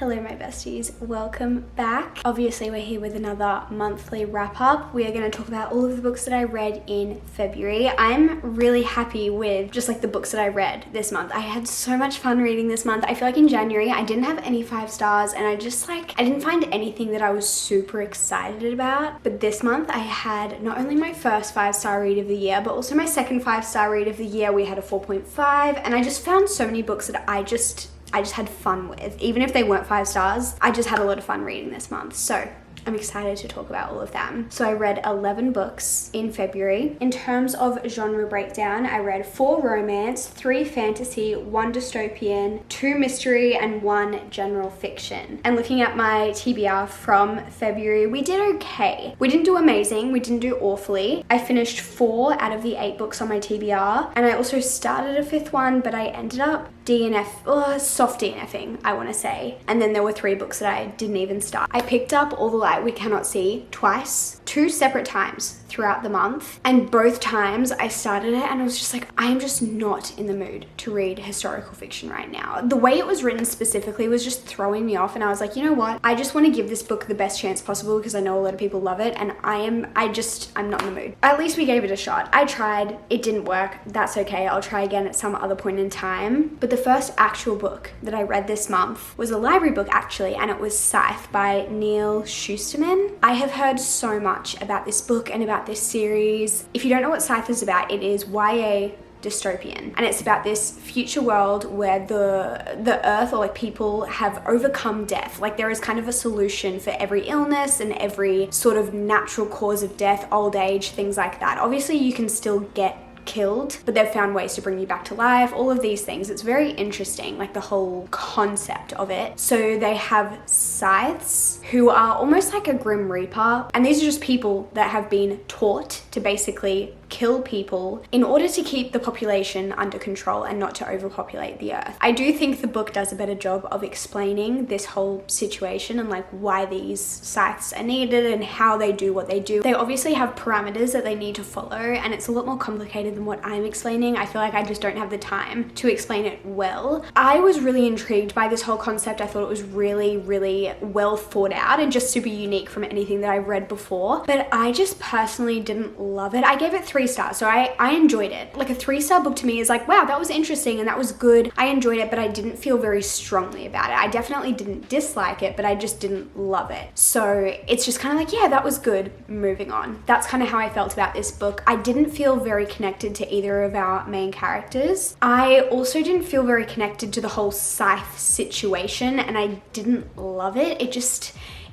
Hello my besties, welcome back. Obviously we're here with another monthly wrap up. We are going to talk about all of the books that I read in February. I'm really happy with just like the books that I read this month. I had so much fun reading this month. I feel like in January I didn't have any 5 stars and I didn't find anything that I was super excited about. But this month I had not only my first 5-star read of the year, but also my second 5-star read of the year. We had a 4.5 and I just found so many books that I just had fun with. Even if they weren't 5 stars, I just had a lot of fun reading this month. So I'm excited to talk about all of them. So I read 11 books in February. In terms of genre breakdown, I read 4 romance, 3 fantasy, 1 dystopian, 2 mystery, and 1 general fiction. And looking at my TBR from February, we did okay. We didn't do amazing, we didn't do awfully. I finished 4 out of the 8 books on my TBR, and I also started a 5th one, but I ended up soft DNFing, I want to say. And then there were 3 books that I didn't even start. I picked up All the Light We Cannot See twice, 2 separate times throughout the month, and both times I started it and I was just like, I am just not in the mood to read historical fiction right now. The way it was written specifically was just throwing me off, and I was like, you know what, I just want to give this book the best chance possible because I know a lot of people love it, and I'm not in the mood. At least we gave it a shot. I tried, it didn't work, that's okay, I'll try again at some other point in time. But the first actual book that I read this month was a library book actually, and it was Scythe by Neil Schusterman. I have heard so much about this book and about this series. If you don't know what Scythe is about, it is YA dystopian, and it's about this future world where the earth, or like people, have overcome death. Like there is kind of a solution for every illness and every sort of natural cause of death, old age, things like that. Obviously you can still get killed, but they've found ways to bring you back to life, all of these things. It's very interesting, like the whole concept of it. So they have scythes who are almost like a grim reaper, and these are just people that have been taught to basically kill people in order to keep the population under control and not to overpopulate the earth. I do think the book does a better job of explaining this whole situation and like why these scythes are needed and how they do what they do. They obviously have parameters that they need to follow, and it's a lot more complicated than what I'm explaining. I feel like I just don't have the time to explain it well. I was really intrigued by this whole concept. I thought it was really, really well thought out and just super unique from anything that I've read before, but I just personally didn't love it. I gave it 3 stars, so I enjoyed it. Like a 3-star book to me is like, wow, that was interesting and that was good. I enjoyed it, but I didn't feel very strongly about it. I definitely didn't dislike it, but I just didn't love it. So it's just kind of like, yeah, that was good, moving on. That's kind of how I felt about this book. I didn't feel very connected to either of our main characters. I also didn't feel very connected to the whole Scythe situation, and I didn't love it.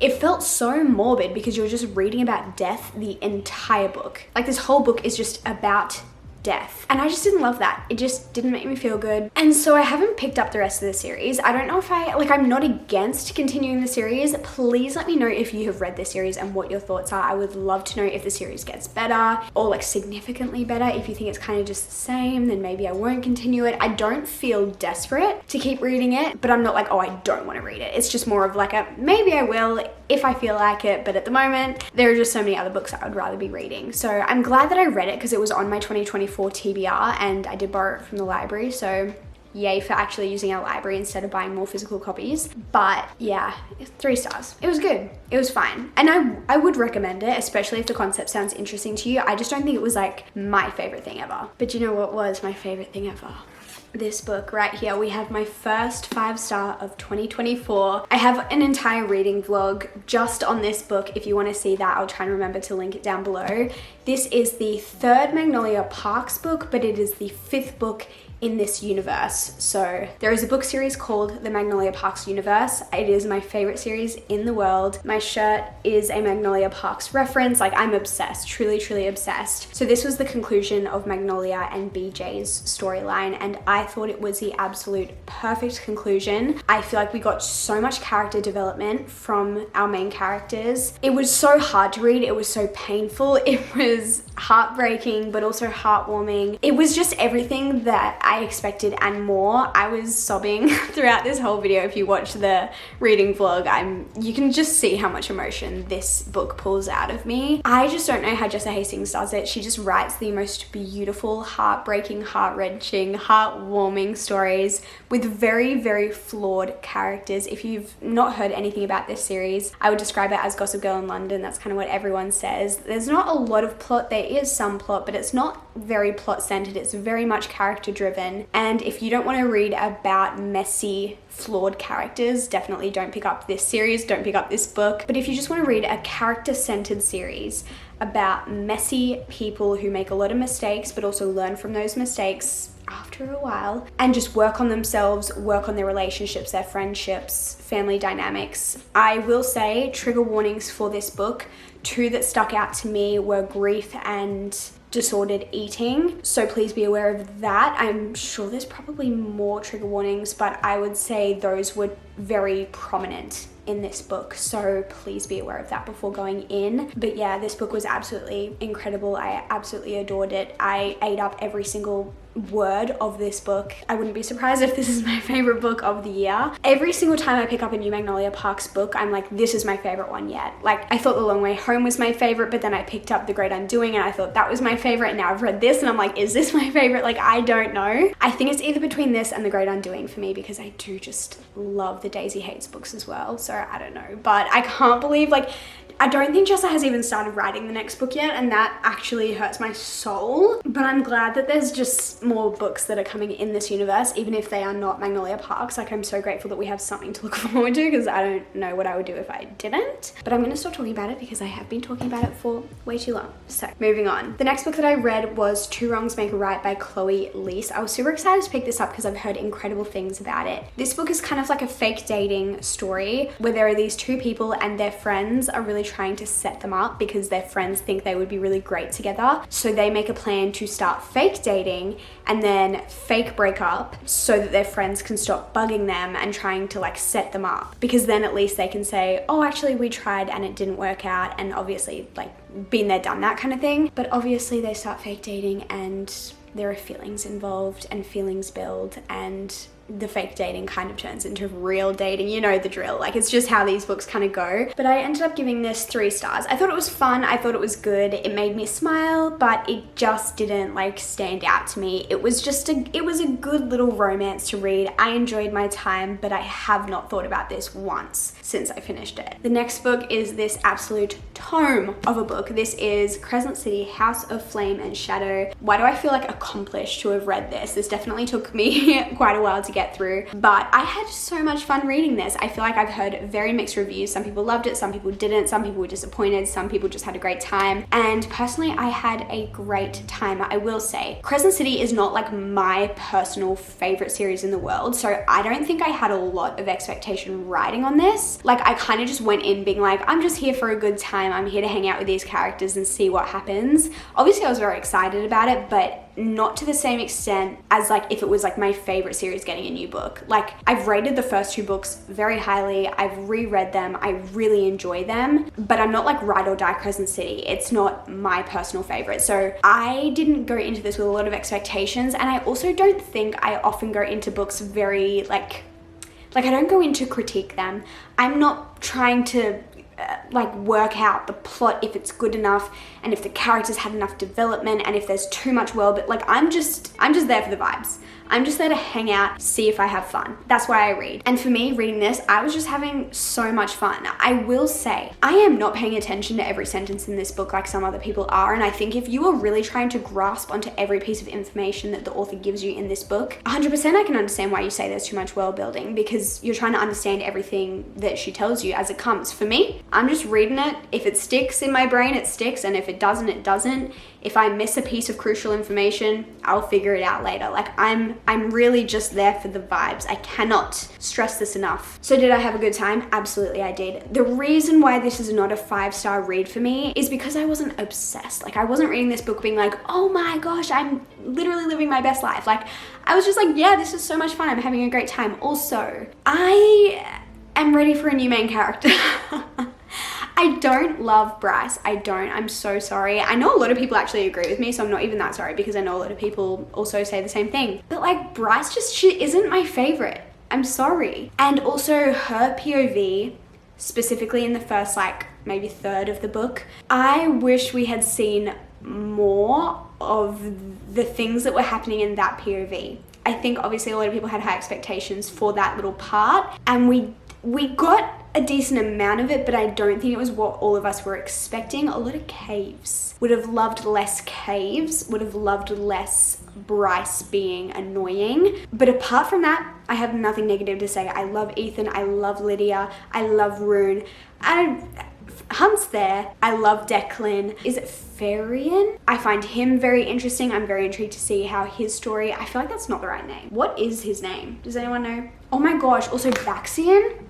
It felt so morbid because you're just reading about death the entire book. Like this whole book is just about death, and I just didn't love that. It just didn't make me feel good, and so I haven't picked up the rest of the series. I don't know if I'm not against continuing the series. Please let me know if you have read this series and what your thoughts are. I would love to know if the series gets better or like significantly better. If you think it's kind of just the same, then maybe I won't continue it. I don't feel desperate to keep reading it, but I'm not like, oh, I don't want to read it. It's just more of like a maybe I will if I feel like it, but at the moment there are just so many other books I would rather be reading. So I'm glad that I read it because it was on my 2024 TBR and I did borrow it from the library, so yay for actually using our library instead of buying more physical copies. But yeah, 3 stars. It was good. It was fine. And I would recommend it, especially if the concept sounds interesting to you. I just don't think it was like my favorite thing ever. But you know what was my favorite thing ever? This book right here. We have my first 5-star of 2024. I have an entire reading vlog just on this book. If you want to see that, I'll try and remember to link it down below. This is the 3rd Magnolia Parks book, but it is the 5th book in this universe. So there is a book series called the Magnolia Parks universe. It is my favorite series in the world. My shirt is a Magnolia Parks reference. Like I'm obsessed, truly obsessed. So this was the conclusion of Magnolia and BJ's storyline, and I thought it was the absolute perfect conclusion. I feel like we got so much character development from our main characters. It was so hard to read. It was so painful. It was heartbreaking, but also heartwarming. It was just everything that I expected and more. I was sobbing throughout this whole video. If you watch the reading vlog, you can just see how much emotion this book pulls out of me. I just don't know how Jessa Hastings does it. She just writes the most beautiful, heartbreaking, heart-wrenching, heartwarming stories with very, very flawed characters. If you've not heard anything about this series, I would describe it as Gossip Girl in London. That's kind of what everyone says. There's not a lot of plot. There is some plot, but it's not very plot-centered. It's very much character-driven. And if you don't want to read about messy, flawed characters, definitely don't pick up this series, don't pick up this book. But if you just want to read a character-centered series about messy people who make a lot of mistakes but also learn from those mistakes after a while and just work on themselves, work on their relationships, their friendships, family dynamics, I will say trigger warnings for this book. Two that stuck out to me were grief and disordered eating, so please be aware of that. I'm sure there's probably more trigger warnings, but I would say those were very prominent in this book, so please be aware of that before going in. But yeah, this book was absolutely incredible. I absolutely adored it. I ate up every single word of this book. I wouldn't be surprised if this is my favorite book of the year. Every single time I pick up a new Magnolia Parks book, I'm like, this is my favorite one yet. Like, I thought The Long Way Home was my favorite, but then I picked up The Great Undoing and I thought that was my favorite, and now I've read this and I'm like, is this my favorite? Like, I don't know. I think it's either between this and The Great Undoing for me, because I do just love the Daisy Hates books as well. So I don't know, but I can't believe, like, I don't think Jessa has even started writing the next book yet, and that actually hurts my soul. But I'm glad that there's just more books that are coming in this universe, even if they are not Magnolia Parks. Like, I'm so grateful that we have something to look forward to, because I don't know what I would do if I didn't. But I'm gonna stop talking about it because I have been talking about it for way too long. So moving on. The next book that I read was Two Wrongs Make a Right by Chloe Leese. I was super excited to pick this up because I've heard incredible things about it. This book is kind of like a fake dating story where there are these two people and their friends are really trying to set them up because their friends think they would be really great together. So they make a plan to start fake dating and then fake break up so that their friends can stop bugging them and trying to like set them up, because then at least they can say, oh, actually we tried and it didn't work out, and obviously like been there, done that kind of thing. But obviously they start fake dating and there are feelings involved and feelings build, and the fake dating kind of turns into real dating. You know the drill. Like, it's just how these books kind of go. But I ended up giving this 3 stars. I thought it was fun. I thought it was good. It made me smile, but it just didn't like stand out to me. It was just it was a good little romance to read. I enjoyed my time, but I have not thought about this once since I finished it. The next book is this absolute tome of a book. This is Crescent City, House of Flame and Shadow. Why do I feel like accomplished to have read this? This definitely took me quite a while to get through, but I had so much fun reading this. I feel like I've heard very mixed reviews. Some people loved it, some people didn't, some people were disappointed, some people just had a great time, and personally I had a great time. I will say Crescent City is not like my personal favorite series in the world, so I don't think I had a lot of expectation writing on this. Like, I kind of just went in being like, I'm just here for a good time, I'm here to hang out with these characters and see what happens. Obviously I was very excited about it, but not to the same extent as like if it was like my favorite series getting a new book. Like, I've rated the first 2 books very highly, I've reread them, I really enjoy them, but I'm not like ride or die Crescent City. It's not my personal favorite. So I didn't go into this with a lot of expectations, and I also don't think I often go into books very like I don't go in to critique them. I'm not trying to like work out the plot, if it's good enough and if the characters had enough development and if there's too much world, but like I'm just there for the vibes. I'm just there to hang out, see if I have fun. That's why I read. And for me, reading this, I was just having so much fun. I will say, I am not paying attention to every sentence in this book like some other people are, and I think if you are really trying to grasp onto every piece of information that the author gives you in this book, 100% I can understand why you say there's too much world building, because you're trying to understand everything that she tells you as it comes. For me, I'm just reading it. If it sticks in my brain, it sticks, and if it doesn't, it doesn't. If I miss a piece of crucial information, I'll figure it out later. Like, I'm really just there for the vibes. I cannot stress this enough. So did I have a good time? Absolutely I did. The reason why this is not a 5-star read for me is because I wasn't obsessed. Like, I wasn't reading this book being like, oh my gosh, I'm literally living my best life. Like, I was just like, yeah, this is so much fun. I'm having a great time. Also, I am ready for a new main character. I don't love Bryce. I don't. I'm so sorry. I know a lot of people actually agree with me, so I'm not even that sorry because I know a lot of people also say the same thing. But like Bryce she isn't my favorite. I'm sorry. And also her POV, specifically in the first like maybe third of the book, I wish we had seen more of the things that were happening in that POV. I think obviously a lot of people had high expectations for that little part, and we got a decent amount of it, but I don't think it was what all of us were expecting. A lot of caves. Would have loved less caves, would have loved less Bryce being annoying. But apart from that, I have nothing negative to say. I love Ethan, I love Lydia, I love Rune. Hunt's there. I love Declan. Is it Farian? I find him very interesting. I'm very intrigued to see how his story, I feel like that's not the right name. What is his name? Does anyone know? Oh my gosh, also Baxian?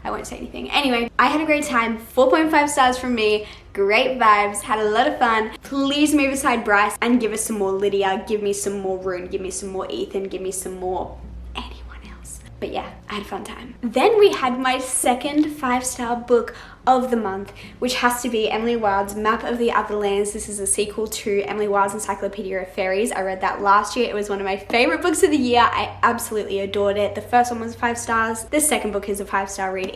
I won't say anything. Anyway, I had a great time. 4.5 stars from me. Great vibes. Had a lot of fun. Please move aside Bryce and give us some more Lydia. Give me some more Rune. Give me some more Ethan. Give me some more anyone else. But yeah, I had a fun time. Then we had my second 5-star book of the month, which has to be Emily Wilde's Map of the Otherlands. This is a sequel to Emily Wilde's Encyclopedia of Fairies. I read that last year. It was one of my favorite books of the year. I absolutely adored it. The first one was 5 stars. The second book is a 5-star read.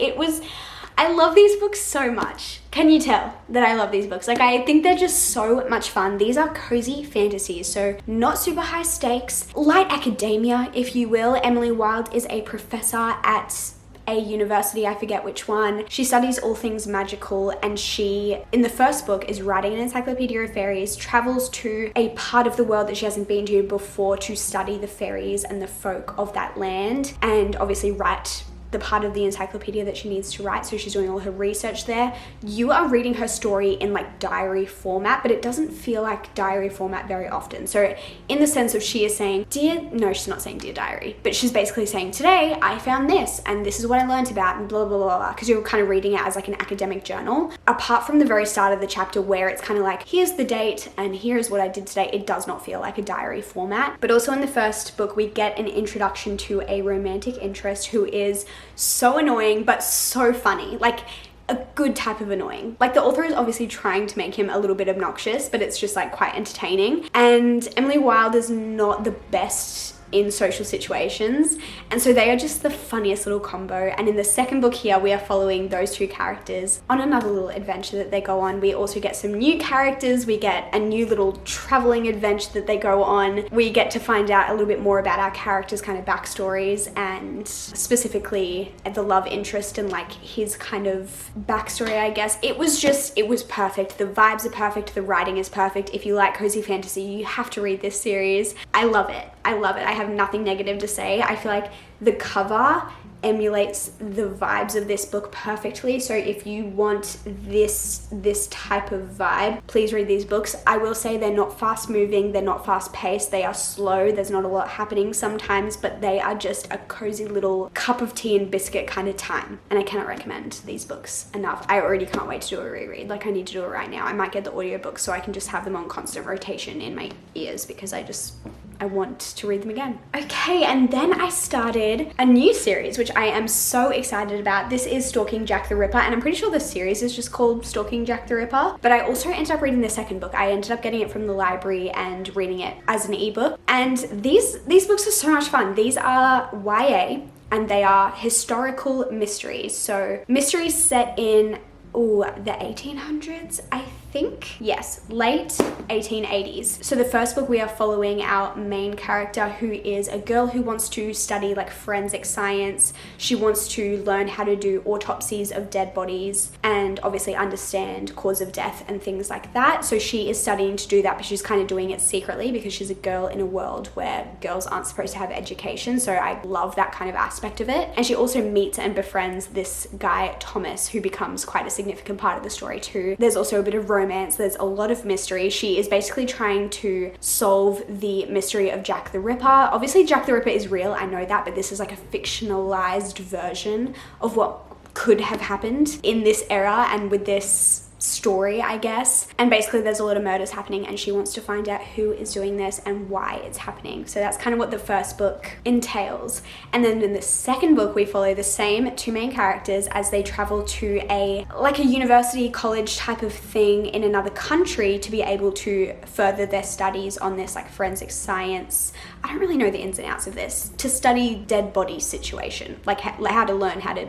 I love these books so much. Can you tell that I love these books? Like, I think they're just so much fun. These are cozy fantasies, so not super high stakes, light academia, if you will. Emily Wilde is a professor at a university, I forget which one. She studies all things magical, and she, in the first book, is writing an encyclopedia of fairies, travels to a part of the world that she hasn't been to before to study the fairies and the folk of that land, and obviously write the part of the encyclopedia that she needs to write. So she's doing all her research there. You are reading her story in like diary format, but it doesn't feel like diary format very often. So in the sense of she is saying, no, she's not saying dear diary, but she's basically saying, today I found this and this is what I learned about and blah, blah, blah, blah, because you're kind of reading it as like an academic journal. Apart from the very start of the chapter where it's kind of like, here's the date and here's what I did today, it does not feel like a diary format. But also in the first book, we get an introduction to a romantic interest who is so annoying but so funny, like a good type of annoying. Like the author is obviously trying to make him a little bit obnoxious, but it's just like quite entertaining. And Emily Wilde is not the best in social situations, and so they are just the funniest little combo. And in the second book here, we are following those two characters on another little adventure that they go on. We also get some new characters. We get a new little traveling adventure that they go on. We get to find out a little bit more about our characters' kind of backstories, and specifically the love interest and like his kind of backstory, I guess. It was perfect. The vibes are perfect. The writing is perfect. If you like cozy fantasy, you have to read this series. I love it. I have nothing negative to say. I feel like the cover emulates the vibes of this book perfectly. So if you want this type of vibe, please read these books. I will say they're not fast moving, they're not fast paced, they are slow. There's not a lot happening sometimes, but they are just a cozy little cup of tea and biscuit kind of time. And I cannot recommend these books enough. I already can't wait to do a reread. Like I need to do it right now. I might get the audiobooks so I can just have them on constant rotation in my ears because I want to read them again. Okay, and then I started a new series, which I am so excited about. This is Stalking Jack the Ripper, and I'm pretty sure the series is just called Stalking Jack the Ripper, but I also ended up reading the second book. I ended up getting it from the library and reading it as an ebook, and these books are so much fun. These are YA, and they are historical mysteries. So mysteries set in the 1800s, I think. Yes, late 1880s. So the first book, we are following our main character, who is a girl who wants to study like forensic science. She wants to learn how to do autopsies of dead bodies and obviously understand cause of death and things like that. So she is studying to do that, but she's kind of doing it secretly because she's a girl in a world where girls aren't supposed to have education. So I love that kind of aspect of it. And she also meets and befriends this guy, Thomas, who becomes quite a significant part of the story too. There's also a bit of romance. There's a lot of mystery. She is basically trying to solve the mystery of Jack the Ripper. Obviously Jack the Ripper is real, I know that, but this is like a fictionalized version of what could have happened in this era and with this story, I guess. And basically there's a lot of murders happening and she wants to find out who is doing this and why it's happening. So that's kind of what the first book entails. And then in the second book, we follow the same two main characters as they travel to a university college type of thing in another country to be able to further their studies on this like forensic science. I don't really know the ins and outs of this. To study dead body situation, like how to learn how to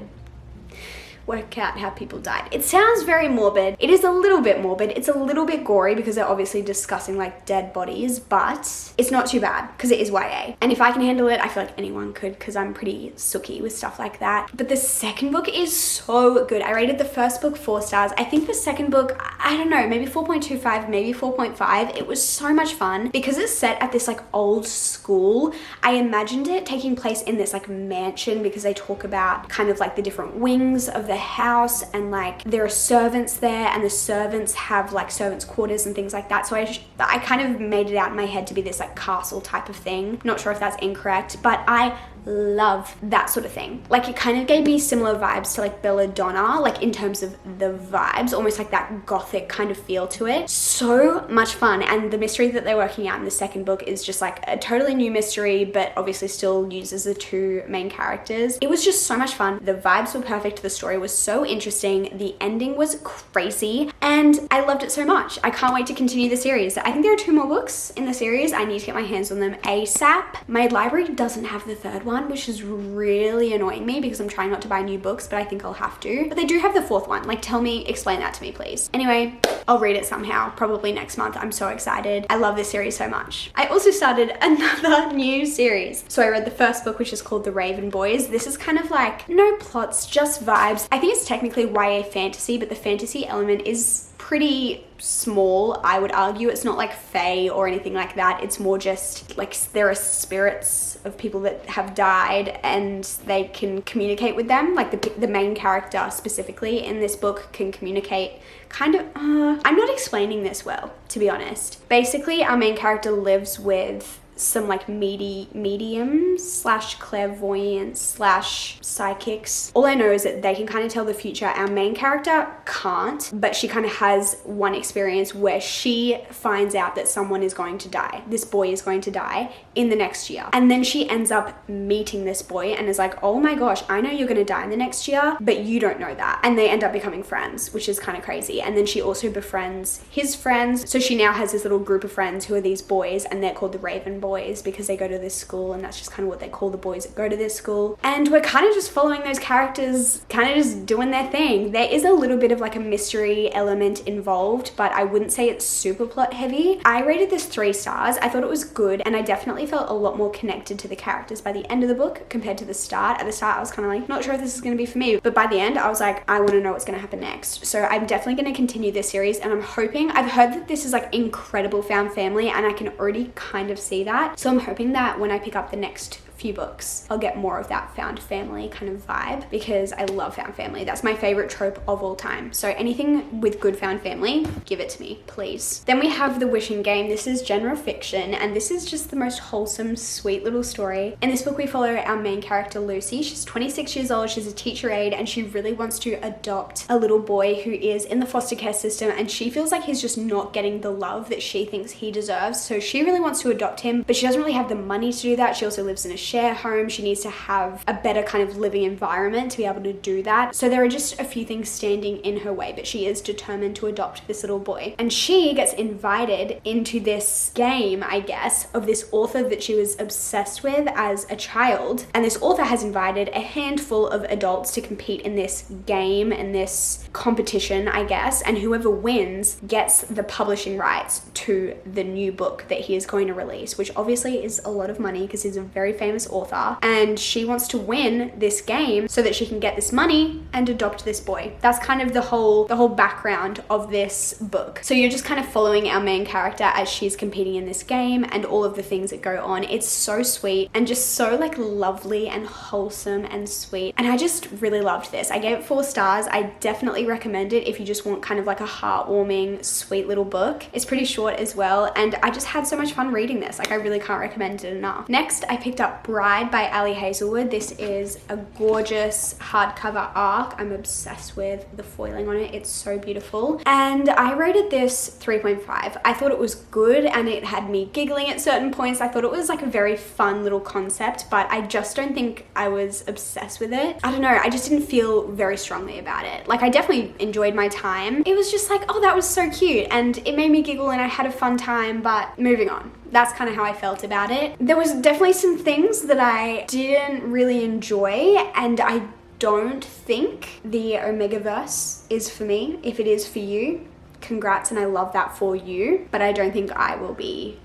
work out how people died. It sounds very morbid. It is a little bit morbid. It's a little bit gory because they're obviously discussing like dead bodies, but it's not too bad because it is YA. And if I can handle it, I feel like anyone could because I'm pretty sooky with stuff like that. But the second book is so good. I rated the first book 4 stars. I think the second book, I don't know, maybe 4.25, maybe 4.5. It was so much fun because it's set at this like old school. I imagined it taking place in this like mansion because they talk about kind of like the different wings of the house and like there are servants there and the servants have like servants quarters and things like that. So I kind of made it out in my head to be this like castle type of thing. Not sure if that's incorrect, but I love that sort of thing. Like it kind of gave me similar vibes to like Belladonna, like in terms of the vibes, almost like that gothic kind of feel to it. So much fun. And the mystery that they're working out in the second book is just like a totally new mystery, but obviously still uses the two main characters. It was just so much fun. The vibes were perfect. The story was so interesting. The ending was crazy and I loved it so much. I can't wait to continue the series. I think there are 2 more books in the series. I need to get my hands on them ASAP. My library doesn't have the third one, which is really annoying me because I'm trying not to buy new books, but I think I'll have to. But they do have the 4th one. Like explain that to me, please. Anyway, I'll read it somehow, probably next month. I'm so excited. I love this series so much. I also started another new series. So I read the first book, which is called The Raven Boys. This is kind of like no plots, just vibes. I think it's technically YA fantasy, but the fantasy element is pretty small, I would argue. It's not like fae or anything like that. It's more just like there are spirits of people that have died and they can communicate with them. Like the main character specifically in this book can communicate kind of, I'm not explaining this well, to be honest. Basically, our main character lives with some like mediums / clairvoyants / psychics. All I know is that they can kind of tell the future. Our main character can't, but she kind of has one experience where she finds out that someone is going to die. This boy is going to die in the next year. And then she ends up meeting this boy and is like, oh my gosh, I know you're going to die in the next year, but you don't know that. And they end up becoming friends, which is kind of crazy. And then she also befriends his friends. So she now has this little group of friends who are these boys and they're called the Raven Boys because they go to this school and that's just kind of what they call the boys that go to this school. And we're kind of just following those characters, kind of just doing their thing. There is a little bit of like a mystery element involved, but I wouldn't say it's super plot heavy. I rated this 3 stars. I thought it was good and I definitely felt a lot more connected to the characters by the end of the book compared to the start. At the start I was kind of like, not sure if this is going to be for me, but by the end I was like, I want to know what's going to happen next. So I'm definitely going to continue this series and I'm hoping, I've heard that this is like incredible found family and I can already kind of see that. So I'm hoping that when I pick up the next few books, I'll get more of that found family kind of vibe because I love found family. That's my favorite trope of all time. So anything with good found family, give it to me, please. Then we have The Wishing Game. This is genre fiction and this is just the most wholesome, sweet little story. In this book, we follow our main character, Lucy. She's 26 years old. She's a teacher aide and she really wants to adopt a little boy who is in the foster care system and she feels like he's just not getting the love that she thinks he deserves. So she really wants to adopt him, but she doesn't really have the money to do that. She also lives in a share home. She needs to have a better kind of living environment to be able to do that. So there are just a few things standing in her way, but she is determined to adopt this little boy. And she gets invited into this game, I guess, of this author that she was obsessed with as a child. And this author has invited a handful of adults to compete in this game and this competition, I guess. And whoever wins gets the publishing rights to the new book that he is going to release, which obviously is a lot of money because he's a very famous author. And she wants to win this game so that she can get this money and adopt this boy. That's kind of the whole background of this book. So you're just kind of following our main character as she's competing in this game and all of the things that go on. It's so sweet and just so like lovely and wholesome and sweet. And I just really loved this. I gave it 4 stars. I definitely recommend it if you just want kind of like a heartwarming, sweet little book. It's pretty short as well. And I just had so much fun reading this. Like I really can't recommend it enough. Next, I picked up Bride by Ali Hazelwood. This is a gorgeous hardcover arc. I'm obsessed with the foiling on it. It's so beautiful. And I rated this 3.5. I thought it was good and it had me giggling at certain points. I thought it was like a very fun little concept, but I just don't think I was obsessed with it. I don't know, I just didn't feel very strongly about it. Like, I definitely enjoyed my time. It was just like, oh, that was so cute, and it made me giggle and I had a fun time, but moving on. That's kind of how I felt about it. There was definitely some things that I didn't really enjoy, and I don't think the Omegaverse is for me. If it is for you, congrats, and I love that for you, but I don't think I will be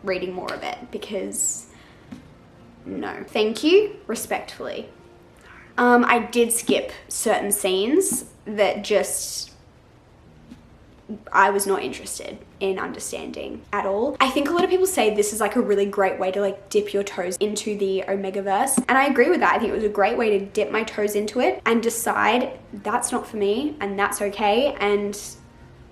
reading more of it because no. Thank you, respectfully. I did skip certain scenes that just I was not interested in understanding at all. I think a lot of people say this is like a really great way to like dip your toes into the Omegaverse, and I agree with that. I think it was a great way to dip my toes into it and decide that's not for me, and that's okay, and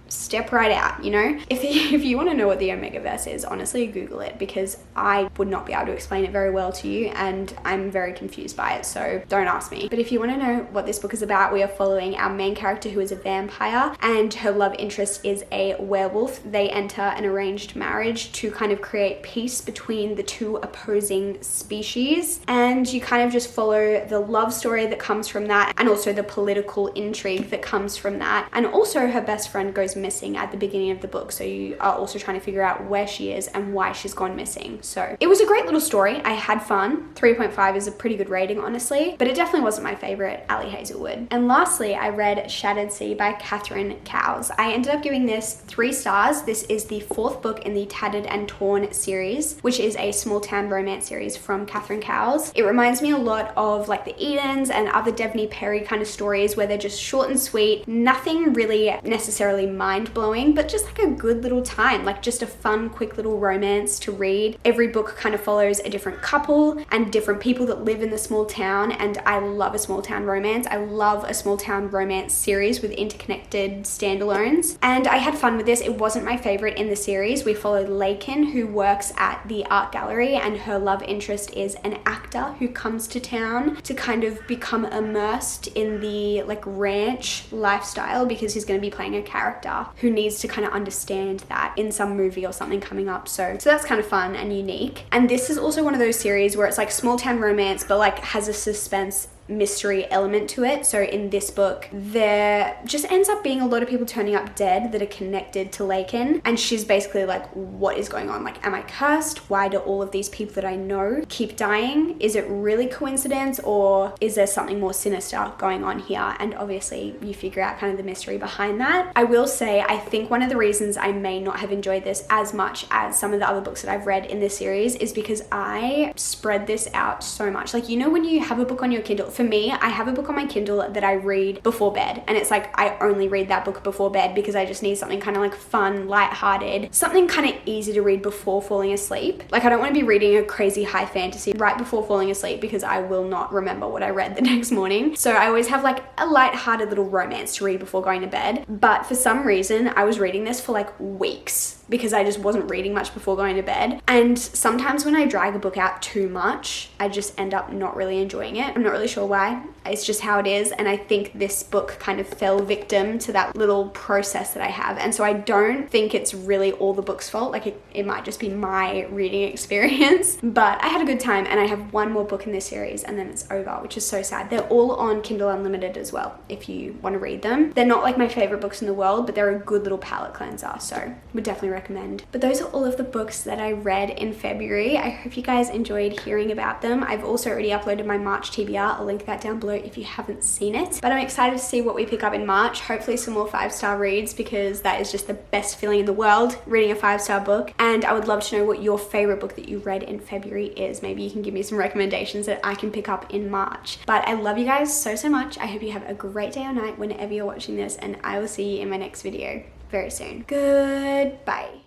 step right out, you know? If you want to know what the Omegaverse is, honestly Google it, because I would not be able to explain it very well to you, and I'm very confused by it, so don't ask me. But if you want to know what this book is about, we are following our main character, who is a vampire, and her love interest is a werewolf. They enter an arranged marriage to kind of create peace between the two opposing species, and you kind of just follow the love story that comes from that, and also the political intrigue that comes from that. And also her best friend goes missing at the beginning of the book, so you are also trying to figure out where she is and why she's gone missing. So it was a great little story. I had fun. 3.5 is a pretty good rating, honestly, but it definitely wasn't my favorite Ali Hazelwood. And lastly, I read Shattered Sea by Catherine Cowles. I ended up giving this 3 stars. This is the 4th book in the Tattered and Torn series, which is a small town romance series from Catherine Cowles. It reminds me a lot of like the Edens and other Devney Perry kind of stories, where they're just short and sweet, nothing really necessarily mind-blowing, but just like a good little time, like just a fun, quick little romance to read. Every book kind of follows a different couple and different people that live in the small town, and I love a small town romance. I love a small town romance series with interconnected standalones, and I had fun with this. It wasn't my favorite in the series. We followed Lakin, who works at the art gallery, and her love interest is an actor who comes to town to kind of become immersed in the like ranch lifestyle, because he's going to be playing a character who needs to kind of understand that in some movie or something coming up. So that's kind of fun and unique. And this is also one of those series where it's like small town romance, but like has a suspense mystery element to it. So in this book, there just ends up being a lot of people turning up dead that are connected to Lakin, and she's basically like, what is going on? Like, am I cursed? Why do all of these people that I know keep dying? Is it really coincidence, or is there something more sinister going on here? And obviously you figure out kind of the mystery behind that. I will say, I think one of the reasons I may not have enjoyed this as much as some of the other books that I've read in this series is because I spread this out so much. Like, you know, when you have a book on your Kindle, for me, I have a book on my Kindle that I read before bed, and it's like I only read that book before bed because I just need something kind of like fun, lighthearted, something kind of easy to read before falling asleep. Like, I don't want to be reading a crazy high fantasy right before falling asleep because I will not remember what I read the next morning. So I always have like a lighthearted little romance to read before going to bed. But for some reason, I was reading this for like weeks because I just wasn't reading much before going to bed. And sometimes when I drag a book out too much, I just end up not really enjoying it. I'm not really sure why. It's just how it is. And I think this book kind of fell victim to that little process that I have. And so I don't think it's really all the book's fault. Like it might just be my reading experience. But I had a good time, and I have one more book in this series and then it's over, which is so sad. They're all on Kindle Unlimited as well, if you want to read them. They're not like my favorite books in the world, but they're a good little palate cleanser. So would definitely recommend. But those are all of the books that I read in February. I hope you guys enjoyed hearing about them. I've also already uploaded my March TBR. I'll link that down below if you haven't seen it. But I'm excited to see what we pick up in March. Hopefully some more 5-star reads, because that is just the best feeling in the world, reading a 5-star book. And I would love to know what your favorite book that you read in February is. Maybe you can give me some recommendations that I can pick up in March. But I love you guys so much. I hope you have a great day or night whenever you're watching this, and I will see you in my next video very soon. Goodbye.